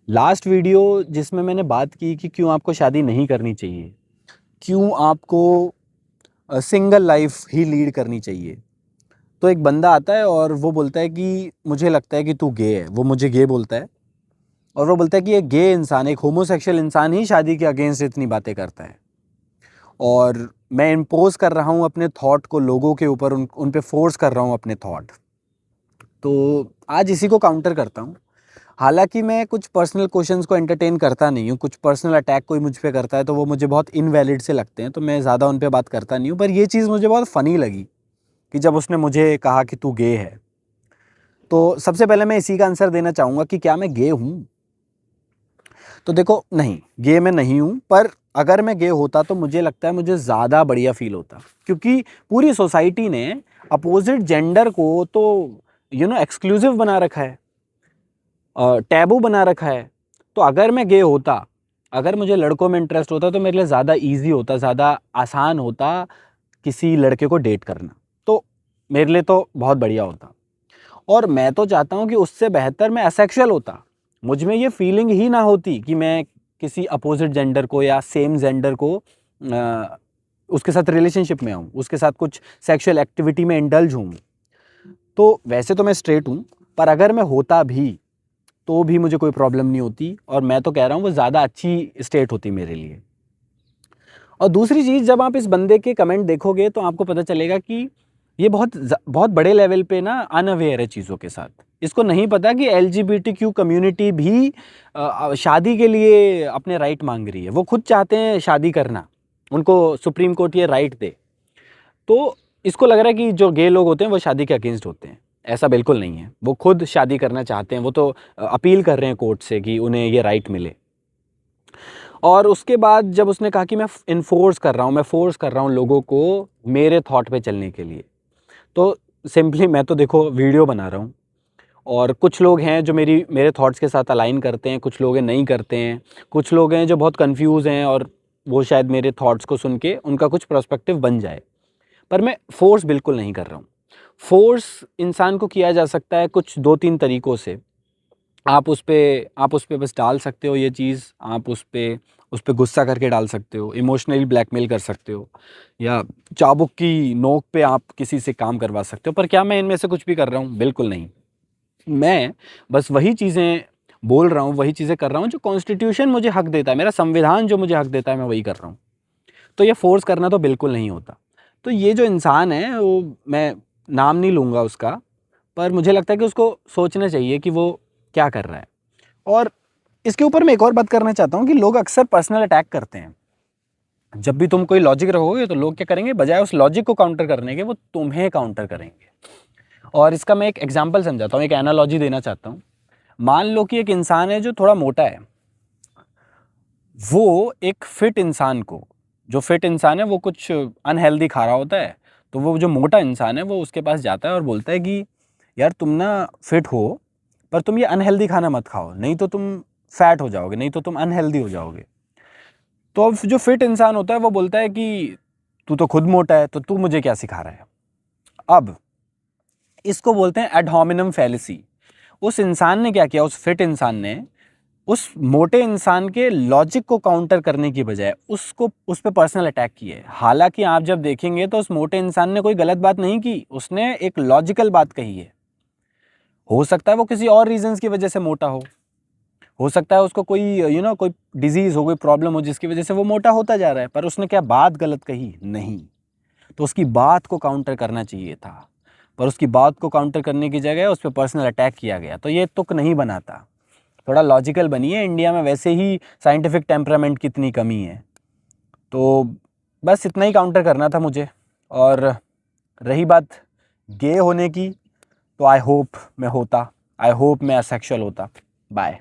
Last video जिसमें मैंने बात की कि क्यों आपको शादी नहीं करनी चाहिए, क्यों आपको सिंगल लाइफ ही लीड करनी चाहिए। तो एक बंदा आता है और वो बोलता है कि मुझे लगता है कि तू गे है। वो मुझे गे बोलता है और वो बोलता है कि एक गे इंसान, एक होमोसेक्सुअल इंसान ही शादी के अगेंस्ट इतनी बातें करता है और मैं इम्पोज कर रहा हूँ अपने थॉट को लोगों के ऊपर, उन पे फोर्स कर रहा हूँ अपने थॉट। तो आज इसी को काउंटर करता हूँ। हालांकि मैं कुछ पर्सनल क्वेश्चंस को एंटरटेन करता नहीं हूँ, कुछ पर्सनल अटैक कोई मुझ पे करता है तो वो मुझे बहुत इनवैलिड से लगते हैं, तो मैं ज़्यादा उन पे बात करता नहीं हूँ। पर ये चीज़ मुझे बहुत फ़नी लगी कि जब उसने मुझे कहा कि तू गे है। तो सबसे पहले मैं इसी का आंसर देना चाहूँगा कि क्या मैं गे हूँ? तो देखो, नहीं, गे मैं नहीं हूँ। पर अगर मैं गे होता तो मुझे लगता है मुझे ज़्यादा बढ़िया फील होता, क्योंकि पूरी सोसाइटी ने अपोजिट जेंडर को तो एक्सक्लूसिव बना रखा है, टैबू बना रखा है। तो अगर मैं गे होता, अगर मुझे लड़कों में इंटरेस्ट होता तो मेरे लिए ज़्यादा ईजी होता, ज़्यादा आसान होता किसी लड़के को डेट करना। तो मेरे लिए तो बहुत बढ़िया होता। और मैं तो चाहता हूँ कि उससे बेहतर मैं असेक्सुअल होता, मुझ में ये फीलिंग ही ना होती कि मैं किसी अपोजिट जेंडर को या सेम जेंडर को उसके साथ रिलेशनशिप में आऊँ, उसके साथ कुछ सेक्सुअल एक्टिविटी में इंडल्ज हूँ। तो वैसे तो मैं स्ट्रेट हूँ, पर अगर मैं होता भी तो भी मुझे कोई प्रॉब्लम नहीं होती, और मैं तो कह रहा हूँ वो ज़्यादा अच्छी स्टेट होती मेरे लिए। और दूसरी चीज़, जब आप इस बंदे के कमेंट देखोगे तो आपको पता चलेगा कि ये बहुत बड़े लेवल पे ना अनअवेयर है चीज़ों के साथ। इसको नहीं पता कि LGBTQ कम्युनिटी भी शादी के लिए अपने राइट मांग रही है। वो खुद चाहते हैं शादी करना, उनको सुप्रीम कोर्ट ये राइट दे। तो इसको लग रहा है कि जो गे लोग होते हैं वो शादी के अगेंस्ट होते हैं। ऐसा बिल्कुल नहीं है, वो खुद शादी करना चाहते हैं। वो तो अपील कर रहे हैं कोर्ट से कि उन्हें ये राइट मिले। और उसके बाद जब उसने कहा कि मैं इन्फोर्स कर रहा हूँ, मैं फोर्स कर रहा हूँ लोगों को मेरे थॉट पे चलने के लिए, तो सिंपली मैं तो देखो वीडियो बना रहा हूँ, और कुछ लोग हैं जो मेरे थॉट्स के साथ अलाइन करते हैं, कुछ लोग हैं नहीं करते हैं, कुछ लोग हैं जो बहुत कंफ्यूज हैं और वो शायद मेरे थॉट्स को सुन के उनका कुछ पर्सपेक्टिव बन जाए। पर मैं फोर्स बिल्कुल नहीं कर रहा हूँ। फोर्स इंसान को किया जा सकता है कुछ 2-3 तरीक़ों से। आप उस पे बस डाल सकते हो ये चीज़, आप उस पे गुस्सा करके डाल सकते हो, इमोशनली ब्लैकमेल कर सकते हो, या चाबुक की नोक पे आप किसी से काम करवा सकते हो। पर क्या मैं इनमें से कुछ भी कर रहा हूँ? बिल्कुल नहीं। मैं बस वही चीज़ें बोल रहा हूँ, वही चीज़ें कर रहा हूँ जो कॉन्स्टिट्यूशन मुझे हक देता है, मेरा संविधान जो मुझे हक देता है, मैं वही कर रहा हूँ। तो ये फ़ोर्स करना तो बिल्कुल नहीं होता। तो ये जो इंसान है, वो, मैं नाम नहीं लूँगा उसका, पर मुझे लगता है कि उसको सोचना चाहिए कि वो क्या कर रहा है। और इसके ऊपर मैं एक और बात करना चाहता हूँ कि लोग अक्सर पर्सनल अटैक करते हैं। जब भी तुम कोई लॉजिक रखोगे तो लोग क्या करेंगे, बजाय उस लॉजिक को काउंटर करने के वो तुम्हें काउंटर करेंगे। और इसका मैं एक एग्जांपल समझाता हूँ, एक एनालॉजी देना चाहता हूँ। मान लो कि एक इंसान है जो थोड़ा मोटा है, वो एक फिट इंसान को, जो फिट इंसान है वो कुछ अनहेल्दी खा रहा होता है, तो वो जो मोटा इंसान है वो उसके पास जाता है और बोलता है कि यार तुम ना फिट हो, पर तुम ये अनहेल्दी खाना मत खाओ, नहीं तो तुम फैट हो जाओगे, नहीं तो तुम अनहेल्दी हो जाओगे। तो अब जो फिट इंसान होता है वो बोलता है कि तू तो खुद मोटा है, तो तू मुझे क्या सिखा रहा है। अब इसको बोलते हैं एड होमिनम फैलेसी। उस इंसान ने क्या किया, उस फिट इंसान ने उस मोटे इंसान के लॉजिक को काउंटर करने की बजाय उसको, उस पे पर्सनल अटैक किए। हालांकि आप जब देखेंगे तो उस मोटे इंसान ने कोई गलत बात नहीं की, उसने एक लॉजिकल बात कही है। हो सकता है वो किसी और रीजंस की वजह से मोटा हो सकता है उसको कोई कोई डिजीज हो, कोई प्रॉब्लम हो जिसकी वजह से वो मोटा होता जा रहा है। पर उसने क्या बात गलत कही? नहीं। तो उसकी बात को काउंटर करना चाहिए था, पर उसकी बात को काउंटर करने की जगह उस पर पर्सनल अटैक किया गया। तो ये तुक नहीं बनाता, थोड़ा लॉजिकल बनिए। इंडिया में वैसे ही साइंटिफिक टेम्परामेंट की इतनी कमी है। तो बस इतना ही काउंटर करना था मुझे। और रही बात गे होने की, तो आई होप मैं होता, आई होप मैं असेक्सुअल होता। बाय।